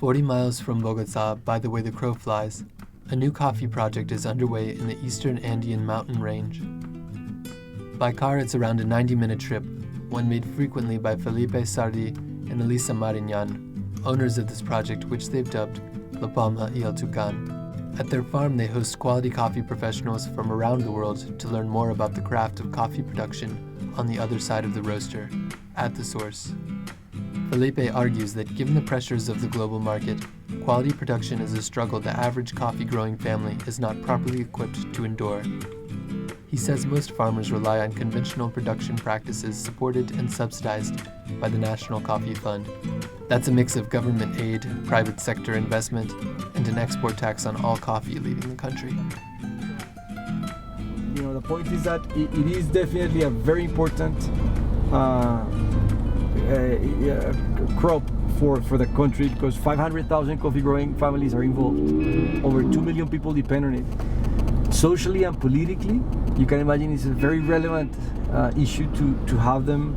40 miles from Bogotá, by the way the crow flies, a new coffee project is underway in the eastern Andean mountain range. By car, it's around a 90-minute trip, one made frequently by Felipe Sardi and Elisa Mariñán, owners of this project, which they've dubbed Palma y El Tucan. At their farm, they host quality coffee professionals from around the world to learn more about the craft of coffee production on the other side of the roaster, at the source. Felipe argues that given the pressures of the global market, quality production is a struggle the average coffee-growing family is not properly equipped to endure. He says most farmers rely on conventional production practices supported and subsidized by the National Coffee Fund. That's a mix of government aid, private sector investment, and an export tax on all coffee leaving the country. The point is that it is definitely a very important crop for the country, because 500,000 coffee growing families are involved. Over 2 million people depend on it. Socially and politically, you can imagine it's a very relevant issue to have them,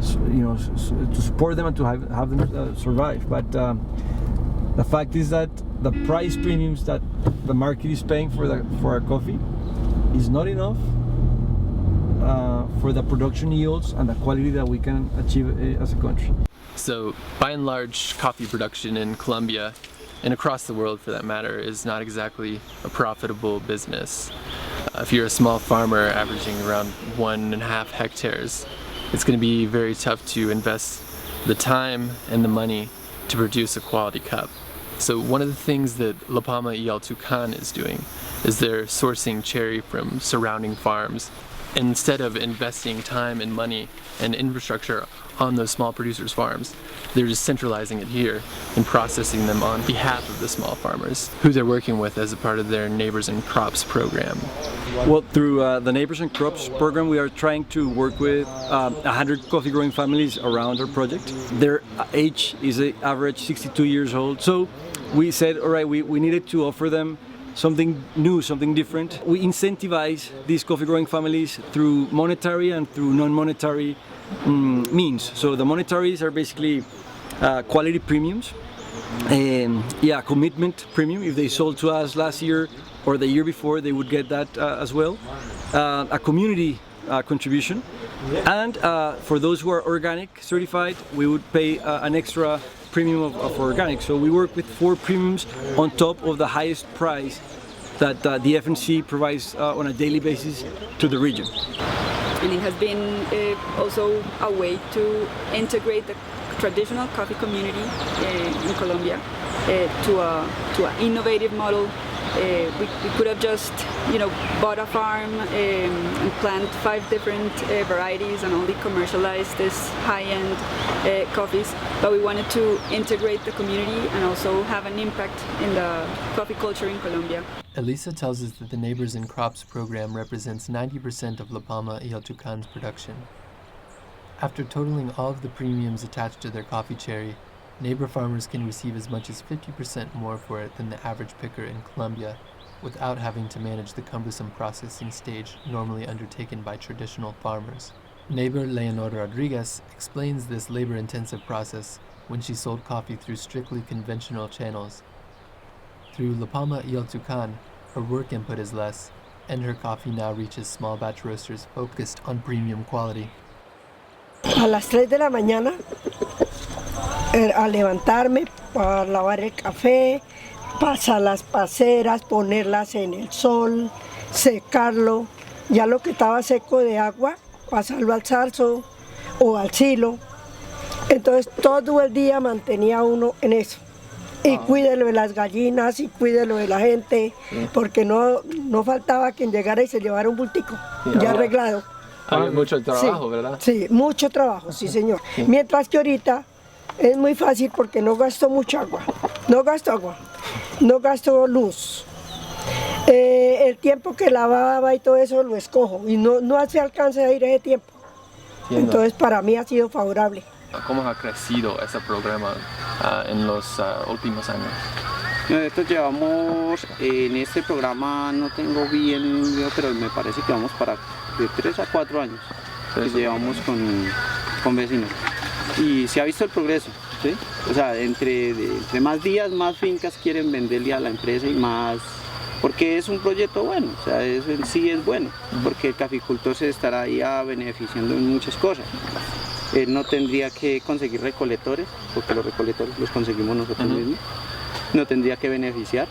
to support them and to have them survive. But the fact is that the price premiums that the market is paying for our coffee is not enough for the production yields and the quality that we can achieve as a country. So, by and large, coffee production in Colombia, and across the world for that matter, is not exactly a profitable business. If you're a small farmer averaging around 1.5 hectares, it's going to be very tough to invest the time and the money to produce a quality cup. So one of the things that Palma y El Tucan is doing is they're sourcing cherry from surrounding farms. Instead of investing time and money and infrastructure on those small producers' farms, they're just centralizing it here and processing them on behalf of the small farmers, who they're working with as a part of their Neighbors and Crops program. Well, through the Neighbors and Crops program, we are trying to work with 100 coffee growing families around our project. Their age is an average 62 years old. So we said, all right, we needed to offer them something new, something different. We incentivize these coffee growing families through monetary and through non-monetary means. So the monetaries are basically quality premiums, commitment premium. If they sold to us last year or the year before, they would get that as well. A community contribution, and for those who are organic certified, we would pay an extra premium of organic. So we work with 4 premiums on top of the highest price that the FNC provides on a daily basis to the region. And it has been also a way to integrate the traditional coffee community in Colombia to an innovative model. We could have just, bought a farm and plant 5 different varieties and only commercialize this high-end coffees, but we wanted to integrate the community and also have an impact in the coffee culture in Colombia. Elisa tells us that the Neighbors and Crops program represents 90% of Palma y El Tucan's production. After totaling all of the premiums attached to their coffee cherry, neighbor farmers can receive as much as 50% more for it than the average picker in Colombia, without having to manage the cumbersome processing stage normally undertaken by traditional farmers. Neighbor Leonor Rodriguez explains this labor-intensive process when she sold coffee through strictly conventional channels. Through Palma y El Tucan, her work input is less, and her coffee now reaches small batch roasters focused on premium quality. A las 3 de la mañana, a levantarme para lavar el café, pasar las paceras, ponerlas en el sol, secarlo, ya lo que estaba seco de agua, pasarlo al zarzo o al silo. Entonces todo el día mantenía uno en eso. Y cuídelo de las gallinas y cuídelo de la gente, porque no faltaba quien llegara y se llevara un bultico ya arreglado. Había mucho trabajo, ¿verdad? Sí, mucho trabajo, sí señor. Mientras que ahorita es muy fácil porque no gasto mucha agua, no gasto luz. El tiempo que lavaba y todo eso lo escojo y no hace alcance a ir ese tiempo. Entiendo. Entonces para mí ha sido favorable. ¿Cómo ha crecido ese programa en los últimos años? Nosotros llevamos en este programa, no tengo bien, pero me parece que vamos para de 3 a 4 años que llevamos con vecinos. Y se ha visto el progreso, ¿sí? O sea, entre más días, más fincas quieren venderle a la empresa y más, porque es un proyecto bueno, o sea, eso en sí es bueno, porque el caficultor se estará ahí beneficiando en muchas cosas. Él no tendría que conseguir recolectores, porque los recolectores los conseguimos nosotros mismos, no tendría que beneficiar,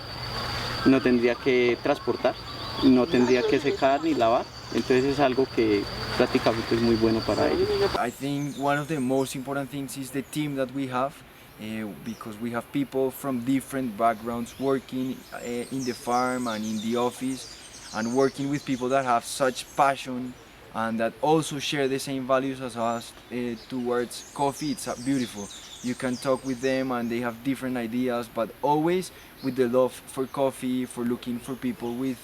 no tendría que transportar, no tendría que secar ni lavar, entonces es algo que prácticamente es muy bueno para ellos. I think one of the most important things is the team that we have, because we have people from different backgrounds working in the farm and in the office, and working with people that have such passion and that also share the same values as us towards coffee. It's beautiful. You can talk with them and they have different ideas, but always with the love for coffee, for looking for people with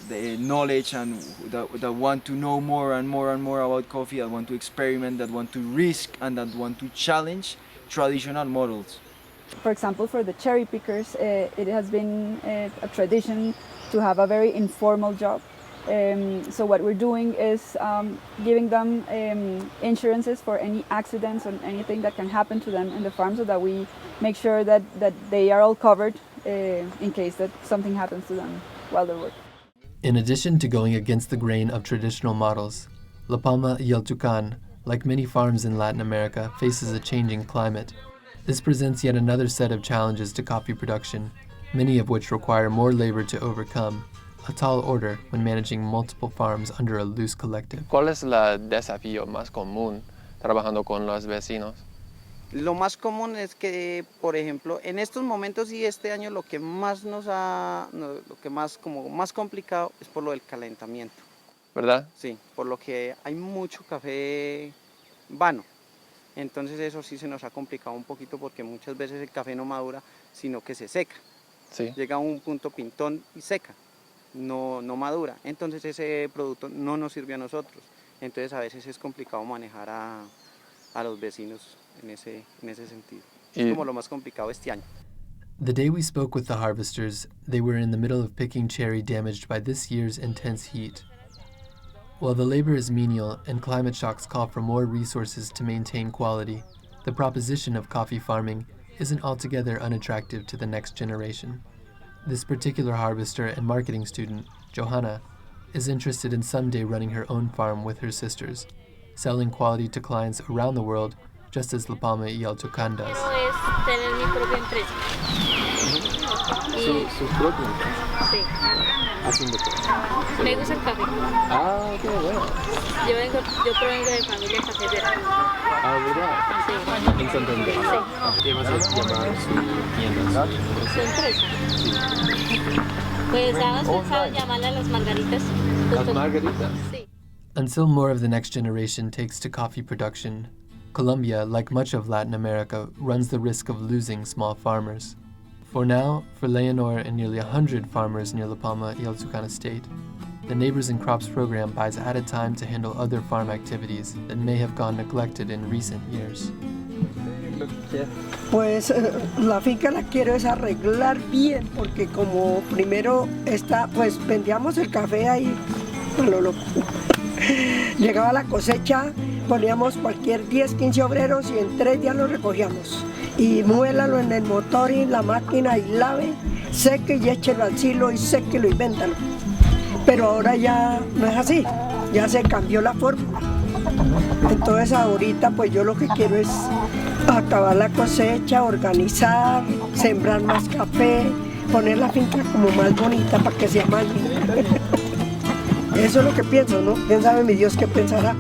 the knowledge and that want to know more and more and more about coffee, that want to experiment, that want to risk, and that want to challenge traditional models. For example, for the cherry pickers, it has been a tradition to have a very informal job. So what we're doing is giving them insurances for any accidents or anything that can happen to them in the farm, so that we make sure that they are all covered in case that something happens to them while they're working. In addition to going against the grain of traditional models, La Palma y El Tucan, like many farms in Latin America, faces a changing climate. This presents yet another set of challenges to coffee production, many of which require more labor to overcome, a tall order when managing multiple farms under a loose collective. ¿Cuál es el desafío más común trabajando con los vecinos? Lo más común es que, por ejemplo, en estos momentos y este año lo que más más complicado es por lo del calentamiento. ¿Verdad? Sí, por lo que hay mucho café vano. Entonces eso sí se nos ha complicado un poquito, porque muchas veces el café no madura, sino que se seca. Sí. Llega a un punto pintón y seca, no madura. Entonces ese producto no nos sirve a nosotros. Entonces a veces es complicado manejar a los vecinos en ese sentido. Es como lo más complicado este año. The day we spoke with the harvesters, they were in the middle of picking cherry damaged by this year's intense heat. While the labor is menial and climate shocks call for more resources to maintain quality, the proposition of coffee farming isn't altogether unattractive to the next generation. This particular harvester and marketing student, Johanna, is interested in someday running her own farm with her sisters, selling quality to clients around the world, just as La Palma y El Tucan does. Es tener mi propia empresa. ¿Su propia empresa? Sí. ¿Haciendo qué? Me gusta el café. Ah, qué bueno. Yo provengo de familia cafetera. Ah, mira. Sí. En Santander. Sí. ¿Qué vas a llamar su tienda? ¿Su empresa? Pues habíamos pensado llamarla Las Margaritas. Las Margaritas. Sí. Until more of the next generation takes to coffee production, Colombia, like much of Latin America, runs the risk of losing small farmers. For now, for Leonor and nearly 100 farmers near La Palma y El Tucan estate, the Neighbors and Crops program buys added time to handle other farm activities that may have gone neglected in recent years. Pues la finca la quiero es arreglar bien, porque como primero está, pues vendíamos el café ahí a lo loco. Llegaba la cosecha, poníamos cualquier 10, 15 obreros y en 3 días lo recogíamos. Y muélalo en el motor y la máquina y lave, seque y échelo al silo y séquelo y véndalo. Pero ahora ya no es así, ya se cambió la fórmula. Entonces ahorita pues yo lo que quiero es acabar la cosecha, organizar, sembrar más café, poner la finca como más bonita para que sea más linda. Eso es lo que pienso, ¿no? ¿Quién sabe mi Dios qué pensará?